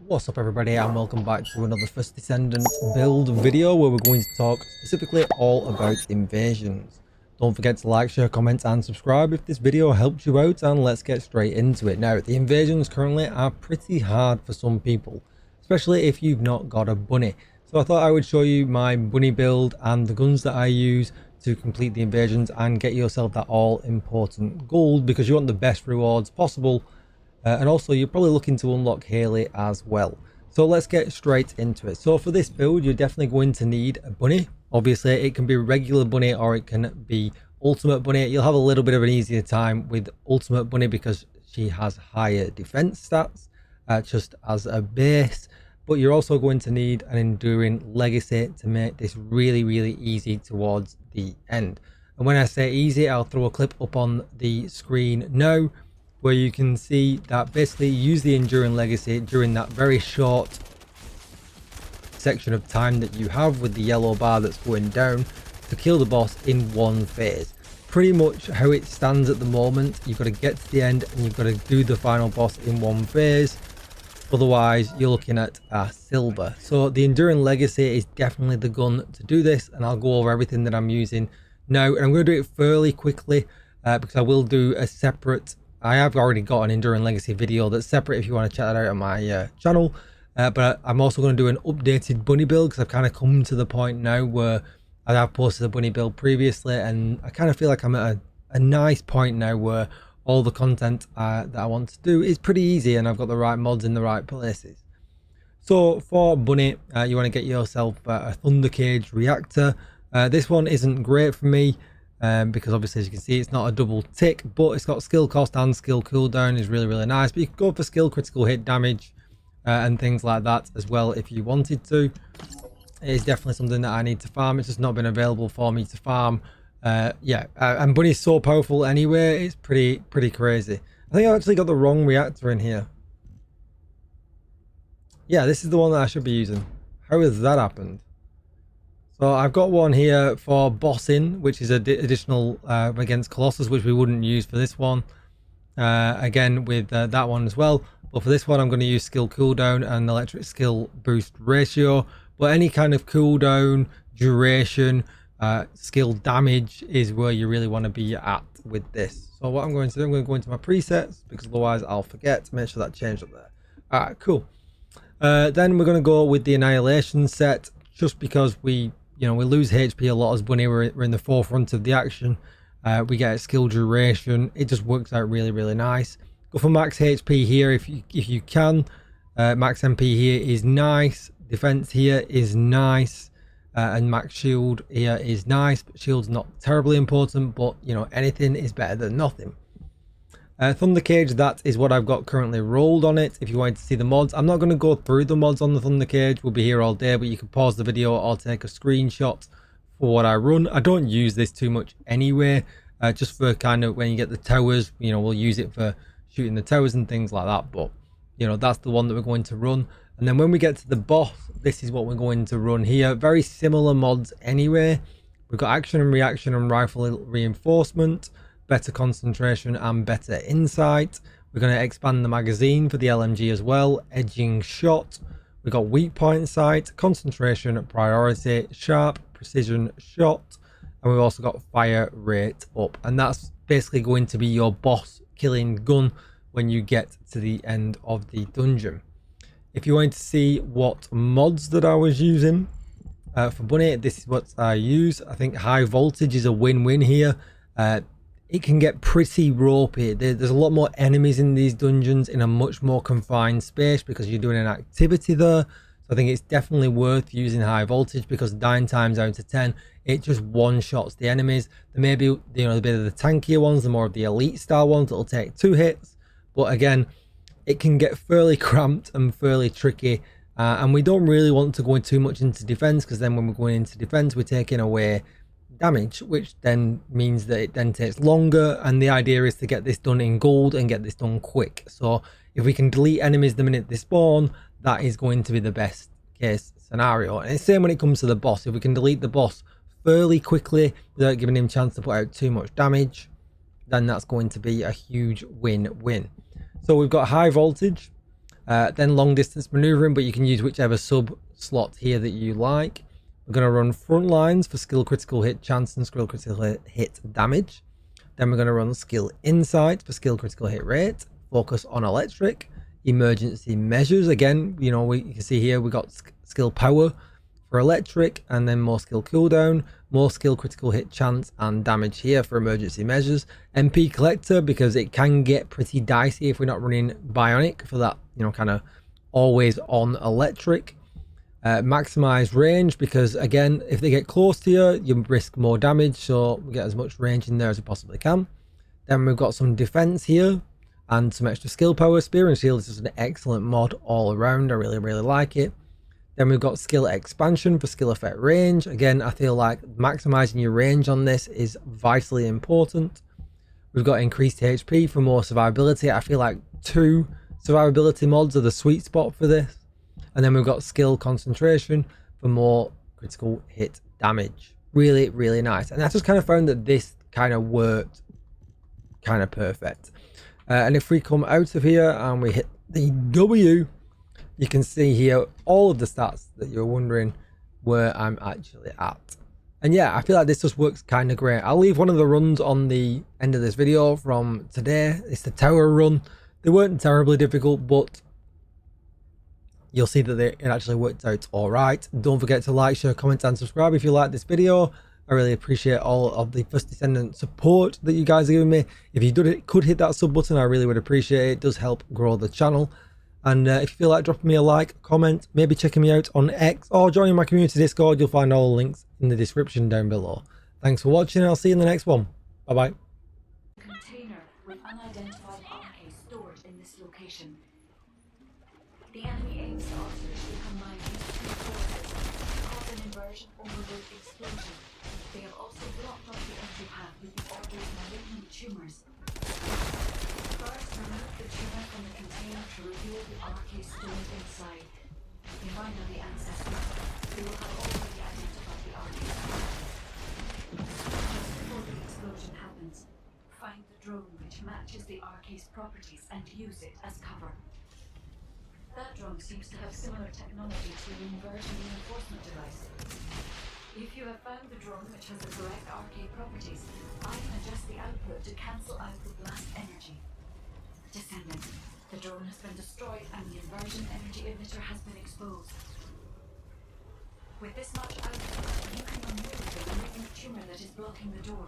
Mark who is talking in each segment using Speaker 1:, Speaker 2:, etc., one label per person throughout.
Speaker 1: What's up everybody, and welcome back to another first Descendant build video where we're going to talk specifically all about invasions. Don't forget to like, share, comment and subscribe if this video helped you out, and let's get straight into it. Now, the invasions currently are pretty hard for some people, especially if you've not got a bunny. So I thought I would show you my bunny build and the guns that I use to complete the invasions and get yourself that all important gold, because you want the best rewards possible. And also you're probably looking to unlock Haley as well. So let's get straight into it. So for this build, you're definitely going to need a bunny. Obviously it can be regular bunny or it can be ultimate bunny. You'll have a little bit of an easier time with ultimate bunny because she has higher defense stats just as a base. But you're also going to need an enduring legacy to make this really easy towards the end. And when I say easy, I'll throw a clip up on the screen now where you can see that basically use the enduring legacy during that very short section of time that you have with the yellow bar that's going down to kill the boss in one phase. Pretty much how it stands at the moment. You've got to get to the end and you've got to do the final boss in one phase, otherwise you're looking at a silver. So the enduring legacy is definitely the gun to do this, and I'll go over everything that I'm using now, and I'm going to do it fairly quickly because I will do a separate, I have already got an enduring legacy video that's separate if you want to check that out on my channel, but I'm also going to do an updated bunny build because I've kind of come to the point now where I have posted a bunny build previously, and I kind of feel like I'm at a nice point now where all the content that I want to do is pretty easy and I've got the right mods in the right places. So for bunny, you want to get yourself a thunder cage reactor. This one isn't great for me because obviously, as you can see, it's not a double tick, but it's got skill cost and skill cooldown is really nice. But you can go for skill critical hit damage and things like that as well if you wanted to. It is definitely something that I need to farm. It's just not been available for me to farm. And bunny's so powerful anyway, it's pretty crazy. I think I actually got the wrong reactor in here. Yeah, this is the one that I should be using. How has that happened? So I've got one here for bossing, which is additional against Colossus, which we wouldn't use for this one. Again with that one as well. But for this one, I'm going to use skill cooldown and electric skill boost ratio. But any kind of cooldown, duration, skill damage is where you really want to be at with this. So what I'm going to do, I'm going to go into my presets because otherwise I'll forget. Make sure that changed up there. Alright, cool. Then we're going to go with the annihilation set, just because we lose HP a lot as bunny. We're in the forefront of the action. We get a skill duration. It just works out really nice. Go for max HP here if you can. Max MP here is nice. Defense here is nice. And max shield here is nice, but shield's not terribly important, but anything is better than nothing. Thunder cage, that is what I've got currently rolled on it. If you wanted to see the mods, I'm not going to go through the mods on the thunder cage. We'll be here all day, but you can pause the video or take a screenshot for what I run. I don't use this too much anyway, just for kind of when you get the towers, we'll use it for shooting the towers and things like that. But that's the one that we're going to run. And then when we get to the boss, this is what we're going to run here. Very similar mods anyway. We've got action and reaction and rifle reinforcement, better concentration and better insight. We're going to expand the magazine for the LMG as well. Edging shot. We've got weak point sight, concentration, priority, sharp, precision shot. And we've also got fire rate up. And that's basically going to be your boss killing gun when you get to the end of the dungeon. If you want to see what mods that I was using for bunny, this is what I use. I think high voltage is a win-win here. It can get pretty ropey. There's a lot more enemies in these dungeons in a much more confined space because you're doing an activity there. So I think it's definitely worth using high voltage because 9 times out of 10, it just one-shots the enemies. There may be a bit of the tankier ones, the more of the elite style ones that'll take 2 hits. But again, it can get fairly cramped and fairly tricky. And we don't really want to go too much into defense, because then when we're going into defense, we're taking away damage, which then means that it then takes longer, and the idea is to get this done in gold and get this done quick. So if we can delete enemies the minute they spawn, that is going to be the best case scenario. And it's the same when it comes to the boss. If we can delete the boss fairly quickly without giving him a chance to put out too much damage, then that's going to be a huge win-win. So we've got high voltage. Then long distance maneuvering, but you can use whichever sub slot here that you like. We're going to run front lines for skill critical hit chance and skill critical hit damage. Then we're going to run skill insight for skill critical hit rate, focus on electric, emergency measures. Again, you know, you can see here we got skill power for electric, and then more skill cooldown, more skill critical hit chance and damage here for emergency measures. MP collector, because it can get pretty dicey if we're not running bionic for that, you know, kind of always on electric. Maximize range, because again, if they get close to you, you risk more damage, so we get as much range in there as we possibly can. Then we've got some defense here and some extra skill power. Spear and shield is just an excellent mod all around. I really like it. Then we've got skill expansion for skill effect range. Again, I feel like maximizing your range on this is vitally important. We've got increased HP for more survivability. I feel like 2 survivability mods are the sweet spot for this. And then we've got skill concentration for more critical hit damage. Really nice. And I just kind of found that this kind of worked kind of perfect. And if we come out of here and we hit the W, you can see here all of the stats that you're wondering where I'm actually at. And yeah, I feel like this just works kind of great. I'll leave one of the runs on the end of this video from today. It's the tower run. They weren't terribly difficult, but you'll see that it actually worked out all right. Don't forget to like, share, comment and subscribe if you like this video. I really appreciate all of the first Descendant support that you guys are giving me. If you could hit that sub button, I really would appreciate it. It does help grow the channel. And if you feel like dropping me a like, comment, maybe checking me out on X or joining my community Discord, you'll find all the links in the description down below. Thanks for watching, and I'll see you in the next one. Bye bye.
Speaker 2: Container with unidentified arcade stored in this location. The enemy aims to artificially combine these 2 forces to cause an inversion overload explosion. They have also blocked off the entry path with the Order's malignant tumors. First, remove the tumor from the container to reveal the arcade stored inside. If you find out the ancestors, they will have already identified the arcade. Just before the explosion happens, find the drone which matches the arcade's properties and use it as cover. That drone seems to have similar technology to an inversion reinforcement device. If you have found the drone which has the correct arcade properties, I can adjust the output to cancel out the blast energy. Descendant, the drone has been destroyed and the inversion energy emitter has been exposed. With this much output, you can remove the malignant tumor that is blocking the door.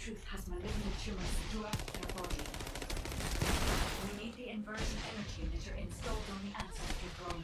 Speaker 2: truth has malignant tumors throughout their body. We need the inversion energy emitter installed on the ancestor drone.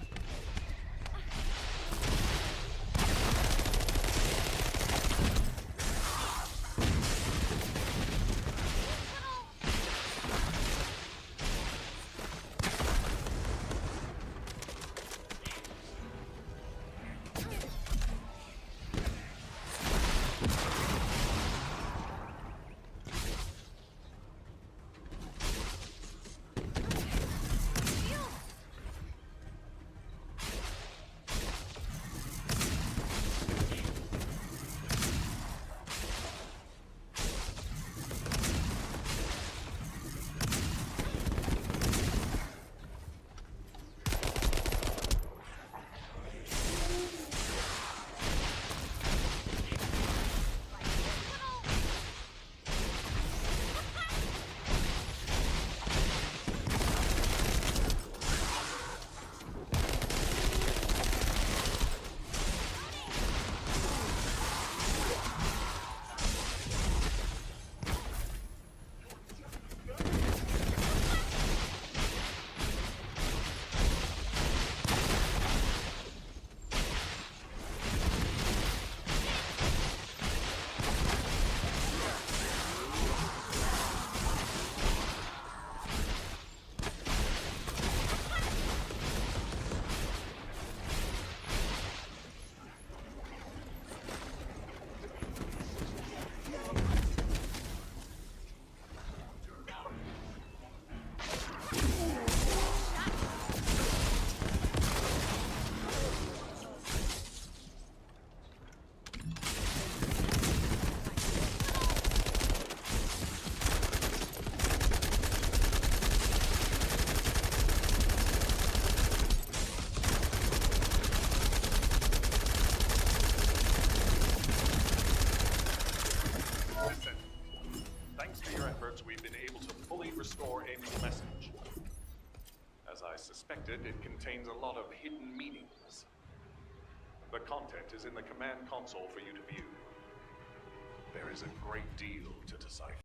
Speaker 3: Thanks to your efforts, we've been able to fully restore Amy's message. As I suspected, it contains a lot of hidden meanings. The content is in the command console for you to view. There is a great deal to decipher.